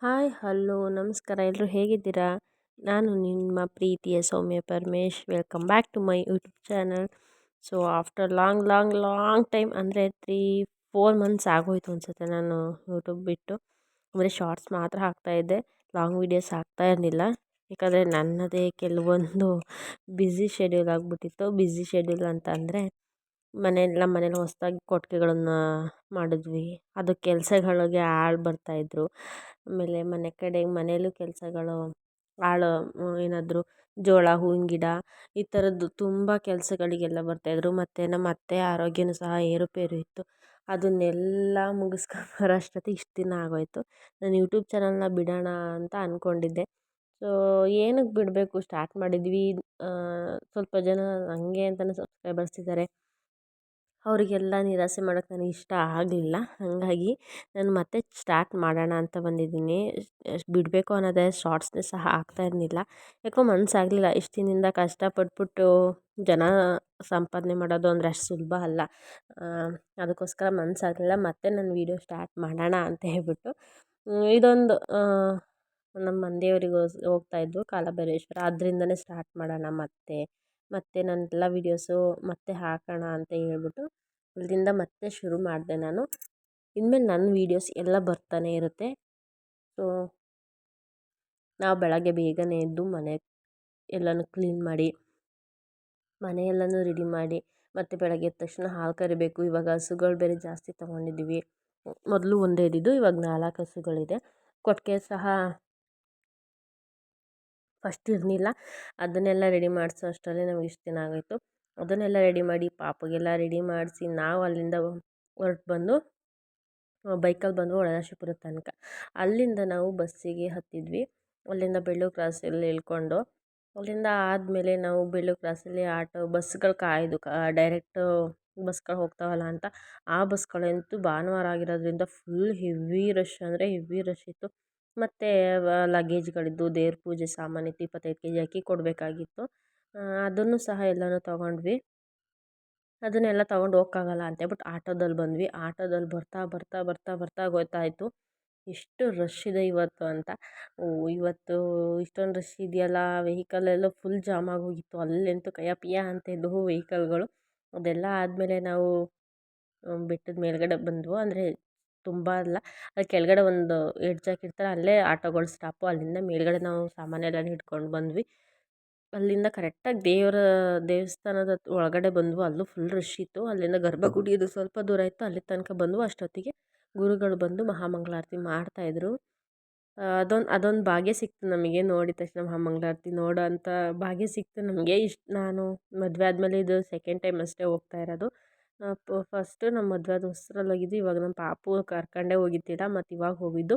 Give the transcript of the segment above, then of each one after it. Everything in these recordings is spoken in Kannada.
ಹಾಯ್ ಹಲೋ ನಮಸ್ಕಾರ ಎಲ್ಲರೂ ಹೇಗಿದ್ದೀರಾ? ನಾನು ನಿಮ್ಮ ಪ್ರೀತಿಯ Soumya Paramesh. Welcome back to my YouTube channel. So after long long long time ಅಂದರೆ 3-4 ಮಂತ್ಸ್ ಆಗೋಯ್ತು ಅನಿಸುತ್ತೆ ನಾನು ಯೂಟ್ಯೂಬ್ ಬಿಟ್ಟು. ಅಂದರೆ ಶಾರ್ಟ್ಸ್ ಮಾತ್ರ ಹಾಕ್ತಾಯಿದ್ದೆ, ಲಾಂಗ್ ವೀಡಿಯೋಸ್ ಹಾಕ್ತಾ ಇರಲಿಲ್ಲ. ಯಾಕಂದರೆ ನನ್ನದೇ ಕೆಲವೊಂದು ಬ್ಯುಸಿ ಶೆಡ್ಯೂಲ್ ಆಗಿಬಿಟ್ಟಿತ್ತು. ಬ್ಯುಸಿ ಶೆಡ್ಯೂಲ್ ಅಂತ ಅಂದರೆ ನಮ್ಮ ಮನೇಲಿ ಹೊಸದಾಗಿ ಕೊಟ್ಟಿಗೆಗಳನ್ನು ಮಾಡಿದ್ವಿ. ಅದು ಕೆಲಸಗಳಿಗೆ ಆಳು ಬರ್ತಾಯಿದ್ರು. ಆಮೇಲೆ ಮನೆ ಕಡೆ ಮನೇಲೂ ಕೆಲಸಗಳು ಆಳು ಏನಾದರೂ ಜೋಳ ಹೂವಿನ ಗಿಡ ಈ ಥರದ್ದು ತುಂಬ ಕೆಲಸಗಳಿಗೆಲ್ಲ ಬರ್ತಾಯಿದ್ರು. ಮತ್ತು ನಮ್ಮ ಅತ್ತೆ ಆರೋಗ್ಯನೂ ಸಹ ಏರುಪೇರು ಇತ್ತು. ಅದನ್ನೆಲ್ಲ ಮುಗಿಸ್ಕೊಂಡು ಅಷ್ಟೊತ್ತಿಗೆ ಇಷ್ಟು ದಿನ ಆಗೋಯಿತು. ನಾನು ಯೂಟ್ಯೂಬ್ ಚಾನಲ್ನ ಬಿಡೋಣ ಅಂತ ಅಂದ್ಕೊಂಡಿದ್ದೆ. ಸೊ ಏನಕ್ಕೆ ಬಿಡಬೇಕು, ಸ್ಟಾರ್ಟ್ ಮಾಡಿದ್ವಿ. ಸ್ವಲ್ಪ ಜನ ಹಂಗೆ ಅಂತಲೇ ಸಬ್ಸ್ಕ್ರೈಬರ್ಸ್ ಇದ್ದಾರೆ. ಅವರಿಗೆಲ್ಲ ನಿರಾಸೆ ಮಾಡೋಕ್ಕೆ ನನಗೆ ಇಷ್ಟ ಆಗಲಿಲ್ಲ. ಹಾಗಾಗಿ ನಾನು ಮತ್ತೆ ಸ್ಟಾರ್ಟ್ ಮಾಡೋಣ ಅಂತ ಬಂದಿದ್ದೀನಿ. ಬಿಡಬೇಕು ಅನ್ನೋದೇ ಶಾರ್ಟ್ಸ್ನೇ ಸಹ ಹಾಕ್ತಾ ಇರಲಿಲ್ಲ. ಯಾಕೋ ಮನಸ್ಸಾಗಲಿಲ್ಲ. ಇಷ್ಟು ದಿನದಿಂದ ಕಷ್ಟಪಟ್ಬಿಟ್ಟು ಜನ ಸಂಪಾದನೆ ಮಾಡೋದು ಅಂದರೆ ಅಷ್ಟು ಸುಲಭ ಅಲ್ಲ. ಅದಕ್ಕೋಸ್ಕರ ಮನಸ್ಸಾಗಲಿಲ್ಲ. ಮತ್ತೆ ನಾನು ವೀಡಿಯೋ ಸ್ಟಾರ್ಟ್ ಮಾಡೋಣ ಅಂತ ಹೇಳ್ಬಿಟ್ಟು ಇದೊಂದು ನಮ್ಮ ಮನೆದೇವ್ರಿಗೆ ಹೋಗ್ತಾಯಿದ್ವು ಕಾಲಭೈರೇಶ್ವರ, ಅದರಿಂದನೇ ಸ್ಟಾರ್ಟ್ ಮಾಡೋಣ ಮತ್ತೆ ನನ್ನೆಲ್ಲ ವೀಡಿಯೋಸು ಮತ್ತೆ ಹಾಕೋಣ ಅಂತ ಹೇಳ್ಬಿಟ್ಟು ಅಲ್ಲಿಂದ ಮತ್ತೆ ಶುರು ಮಾಡಿದೆ ನಾನು. ಇನ್ಮೇಲೆ ನನ್ನ ವೀಡಿಯೋಸ್ ಎಲ್ಲ ಬರ್ತಾನೆ ಇರುತ್ತೆ. ಸೊ ನಾವು ಬೆಳಗ್ಗೆ ಬೇಗನೆ ಎದ್ದು ಮನೆ ಎಲ್ಲನೂ ಕ್ಲೀನ್ ಮಾಡಿ ಮನೆಯೆಲ್ಲನೂ ರೆಡಿ ಮಾಡಿ ಮತ್ತು ಬೆಳಗ್ಗೆ ಎದ್ದ ತಕ್ಷಣ ಹಾಲು ಕರಿಬೇಕು. ಇವಾಗ ಹಸುಗಳು ಬೇರೆ ಜಾಸ್ತಿ ತೊಗೊಂಡಿದ್ದೀವಿ. ಮೊದಲು ಒಂದೇ ಇದ್ದಿದ್ದು, ಇವಾಗ 4 ಹಸುಗಳಿದೆ. ಕೊಟ್ಟಿಗೆ ಸಹ ಫಸ್ಟ್ ಇರಲಿಲ್ಲ. ಅದನ್ನೆಲ್ಲ ರೆಡಿ ಮಾಡಿಸೋ ಅಷ್ಟರಲ್ಲಿ ನಮ್ಗೆ ಇಷ್ಟು ದಿನ ಆಗೋಯಿತು. ಅದನ್ನೆಲ್ಲ ರೆಡಿ ಮಾಡಿ ಪಾಪಗೆಲ್ಲ ರೆಡಿ ಮಾಡಿಸಿ ನಾವು ಅಲ್ಲಿಂದ ಹೊರಟು ಬಂದು ಬೈಕಲ್ಲಿ ಬಂದು ಹೊಳೆನರಸೀಪುರದ ತನಕ. ಅಲ್ಲಿಂದ ನಾವು ಬಸ್ಸಿಗೆ ಹತ್ತಿದ್ವಿ. ಅಲ್ಲಿಂದ ಬೆಳ್ಳೂರು ಕ್ರಾಸಲ್ಲಿ ಇಳ್ಕೊಂಡು ಅಲ್ಲಿಂದ ಆದಮೇಲೆ ನಾವು ಬೆಳ್ಳೂರು ಕ್ರಾಸಲ್ಲಿ ಆಟೋ ಬಸ್ಗಳು ಕಾಯ್ದು ಡೈರೆಕ್ಟು ಬಸ್ಗಳು ಹೋಗ್ತಾವಲ್ಲ ಅಂತ. ಆ ಬಸ್ಗಳಂತೂ ಭಾನುವಾರ ಆಗಿರೋದ್ರಿಂದ ಫುಲ್ ಹೆವಿ ರಶ್ ಅಂದರೆ ಹೆವಿ ರಶ್ ಇತ್ತು. ಮತ್ತು ಲಗೇಜ್ಗಳಿದ್ದು, ದೇವ್ರ ಪೂಜೆ ಸಾಮಾನಿತ್ತು, 25 kg ಅಕ್ಕಿ ಕೊಡಬೇಕಾಗಿತ್ತು. ಅದನ್ನು ಸಹ ಎಲ್ಲನೂ ತೊಗೊಂಡ್ವಿ. ಅದನ್ನೆಲ್ಲ ತೊಗೊಂಡು ಹೋಗೋಕ್ಕಾಗಲ್ಲ ಅಂತೇಳ್ಬಿಟ್ಟು ಆಟೋದಲ್ಲಿ ಬಂದ್ವಿ. ಆಟೋದಲ್ಲಿ ಬರ್ತಾ ಬರ್ತಾ ಬರ್ತಾ ಬರ್ತಾ ಗೊತ್ತಾಯಿತು ಎಷ್ಟು ರಶ್ ಇದೆ ಇವತ್ತು ಅಂತ. ಇವತ್ತು ಇಷ್ಟೊಂದು ರಶ್ ಇದೆಯಲ್ಲ, ವೆಹಿಕಲೆಲ್ಲ ಫುಲ್ ಜಾಮ್ ಆಗೋಗಿತ್ತು. ಅಲ್ಲಂತೂ ಕಯ್ಯ ಪಿಯ ಅಂತ ಇದ್ದವು ವೆಹಿಕಲ್ಗಳು. ಅದೆಲ್ಲ ಆದಮೇಲೆ ನಾವು ಬೆಟ್ಟದ ಮೇಲ್ಗಡೆ ಬಂದವು. ಅಂದರೆ ತುಂಬ ಅಲ್ಲ, ಅಲ್ಲಿ ಕೆಳಗಡೆ ಒಂದು ಎಡ್ಜ್ ಹಾಕಿರ್ತಾರೆ, ಅಲ್ಲೇ ಆಟೋಗಳು ಸ್ಟಾಪು. ಅಲ್ಲಿಂದ ಮೇಲ್ಗಡೆ ನಾವು ಸಾಮಾನೆಲ್ಲ ಹಿಡ್ಕೊಂಡು ಬಂದ್ವಿ. ಅಲ್ಲಿಂದ ಕರೆಕ್ಟಾಗಿ ದೇವಸ್ಥಾನದ ಒಳಗಡೆ ಬಂದವು. ಅಲ್ಲೂ ಫುಲ್ ರಶ್ ಇತ್ತು. ಅಲ್ಲಿಂದ ಗರ್ಭಗುಡಿದು ಸ್ವಲ್ಪ ದೂರ ಇತ್ತು, ಅಲ್ಲಿ ತನಕ ಬಂದವು. ಅಷ್ಟೊತ್ತಿಗೆ ಗುರುಗಳು ಬಂದು ಮಹಾಮಂಗಳಾರತಿ ಮಾಡ್ತಾಯಿದ್ರು. ಅದೊಂದು ಭಾಗ್ಯ ಸಿಕ್ತು ನಮಗೆ. ನೋಡಿದ ತಕ್ಷಣ ಮಹಾಮಂಗಳಾರತಿ ನೋಡೋ ಅಂಥ ಭಾಗ್ಯ ಸಿಕ್ತು ನಮಗೆ. ನಾನು ಮದುವೆ ಆದಮೇಲೆ ಇದು ಸೆಕೆಂಡ್ ಟೈಮ್ ಅಷ್ಟೇ ಹೋಗ್ತಾ ಇರೋದು. ಫಸ್ಟು ನಮ್ಮ ಮದುವೆ ಆದ ಹೊಸರಲ್ಲಿ ಹೋಗಿದ್ದು, ಇವಾಗ ನಮ್ಮ ಪಾಪು ಕರ್ಕೊಂಡೇ ಹೋಗಿದ್ದಿಲ್ಲ, ಮತ್ತು ಇವಾಗ ಹೋಗಿದ್ದು.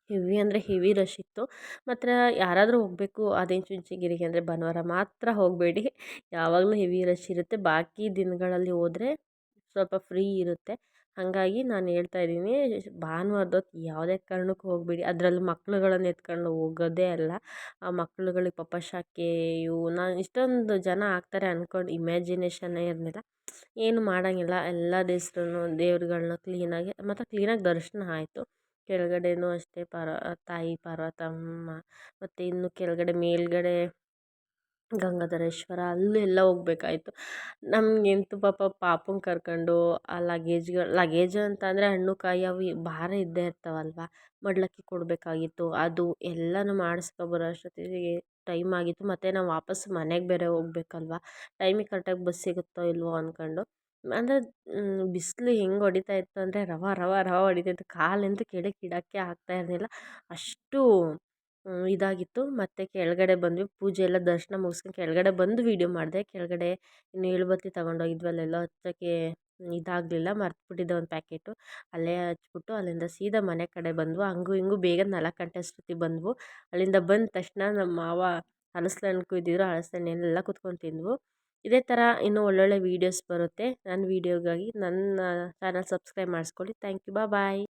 ಹೆವಿ ಅಂದರೆ ಹೆವಿ ರಶ್ ಇತ್ತು. ಮತ್ತು ಯಾರಾದರೂ ಹೋಗಬೇಕು ಆದಿಚುಂಚನಗಿರಿಗೆ ಅಂದರೆ ಭಾನುವಾರ ಮಾತ್ರ ಹೋಗಬೇಡಿ, ಯಾವಾಗಲೂ ಹೆವಿ ರಶ್ ಇರುತ್ತೆ. ಬಾಕಿ ದಿನಗಳಲ್ಲಿ ಹೋದರೆ ಸ್ವಲ್ಪ ಫ್ರೀ ಇರುತ್ತೆ. ಹಾಗಾಗಿ ನಾನು ಹೇಳ್ತಾ ಇದ್ದೀನಿ, ಭಾನುವಾರದೊತ್ತು ಯಾವುದೇ ಕಾರಣಕ್ಕೂ ಹೋಗಬೇಡಿ. ಅದರಲ್ಲೂ ಮಕ್ಳುಗಳನ್ನು ಎತ್ಕೊಂಡು ಹೋಗೋದೇ ಅಲ್ಲ. ಆ ಮಕ್ಳುಗಳಿಗೆ ಪಾಪ ಶಕೆ ನಾನು ಇಷ್ಟೊಂದು ಜನ ಆಗ್ತಾರೆ ಅಂದ್ಕೊಂಡು ಇಮ್ಯಾಜಿನೇಷನ್ನೇ ಇರಲಿಲ್ಲ. ಏನು ಮಾಡೋಂಗಿಲ್ಲ. ಎಲ್ಲ ದೇವ್ರುಗಳ್ನ ಕ್ಲೀನಾಗಿ ದರ್ಶನ ಆಯಿತು. ಕೆಳಗಡೆನೂ ಅಷ್ಟೇ ತಾಯಿ ಪಾರ್ವತಮ್ಮ, ಮತ್ತು ಇನ್ನು ಕೆಳಗಡೆ ಮೇಲ್ಗಡೆ ಗಂಗಾಧರೇಶ್ವರ ಅಲ್ಲೆಲ್ಲ ಹೋಗ್ಬೇಕಾಯ್ತು. ನಮಗಂತೂ ಪಾಪುನ ಕರ್ಕೊಂಡು ಆ ಲಗೇಜ್ ಅಂತ ಅಂದರೆ ಹಣ್ಣು ಕಾಯಿ ಅವು ಭಾರ ಇದ್ದೇ ಇರ್ತಾವಲ್ವ, ಮಡಿಲಕ್ಕಿ ಕೊಡಬೇಕಾಗಿತ್ತು. ಅದು ಎಲ್ಲನೂ ಮಾಡಿಸ್ಕೊಬರೋ ಅಷ್ಟೊತ್ತಿಗೆ ಟೈಮ್ ಆಗಿತ್ತು. ಮತ್ತು ನಾವು ವಾಪಸ್ ಮನೆಗೆ ಬೇರೆ ಹೋಗ್ಬೇಕಲ್ವ, ಟೈಮಿಗೆ ಕರೆಕ್ಟಾಗಿ ಬಸ್ ಸಿಗುತ್ತೋ ಇಲ್ವೋ ಅಂದ್ಕೊಂಡು. ಅಂದರೆ ಬಿಸಿಲು ಹೆಂಗೆ ಹೊಡಿತಾ ಇತ್ತು ಅಂದರೆ ರವ ರವ ರವ ಹೊಡಿತಾ ಇತ್ತು. ಕಾಲಂತೂ ಕೆಳಗೆ ಇಡೋಕ್ಕೆ ಆಗ್ತಾ ಇರಲಿಲ್ಲ, ಅಷ್ಟು ಇದಾಗಿತ್ತು. ಮತ್ತು ಕೆಳಗಡೆ ಬಂದ್ವಿ. ಪೂಜೆ ಎಲ್ಲ ದರ್ಶನ ಮುಗಿಸ್ಕೊಂಡು ಕೆಳಗಡೆ ಬಂದು ವೀಡಿಯೋ ಮಾಡಿದೆ. ಕೆಳಗಡೆ ಇನ್ನು ಏಳುಬತ್ತಿ ತೊಗೊಂಡೋಗಿದ್ವಿ, ಅಲ್ಲೆಲ್ಲ ಹಚ್ಚೋಕ್ಕೆ ಇದಾಗಲಿಲ್ಲ, ಮರ್ತುಬಿಟ್ಟಿದ್ದೆ ಒಂದು ಪ್ಯಾಕೆಟು. ಅಲ್ಲೇ ಹಚ್ಬಿಟ್ಟು ಅಲ್ಲಿಂದ ಸೀದಾ ಮನೆ ಕಡೆ ಬಂದ್ವು. ಹಂಗೂ ಹಿಂಗೂ ಬೇಗ 4 ಗಂಟೆ ಅಷ್ಟೊತ್ತಿಗೆ ಬಂದವು. ಅಲ್ಲಿಂದ ಬಂದ ತಕ್ಷಣ ನಮ್ಮ ಮಾವ ಹಲಸಿನಣ್ಣು ಕುಯ್ದಿದ್ರು, ಹಲಸಿನಣ್ಣೆಲ್ಲ ಕುತ್ಕೊಂಡು ತಿಂದವು. ಇದೇ ಥರ ಇನ್ನೂ ಒಳ್ಳೊಳ್ಳೆ ವೀಡಿಯೋಸ್ ಬರುತ್ತೆ. ನನ್ನ ವೀಡಿಯೋಗಾಗಿ ನನ್ನ ಚಾನಲ್ ಸಬ್ಸ್ಕ್ರೈಬ್ ಮಾಡಿಸ್ಕೊಳ್ಳಿ. Thank you. ಬಾಯ್.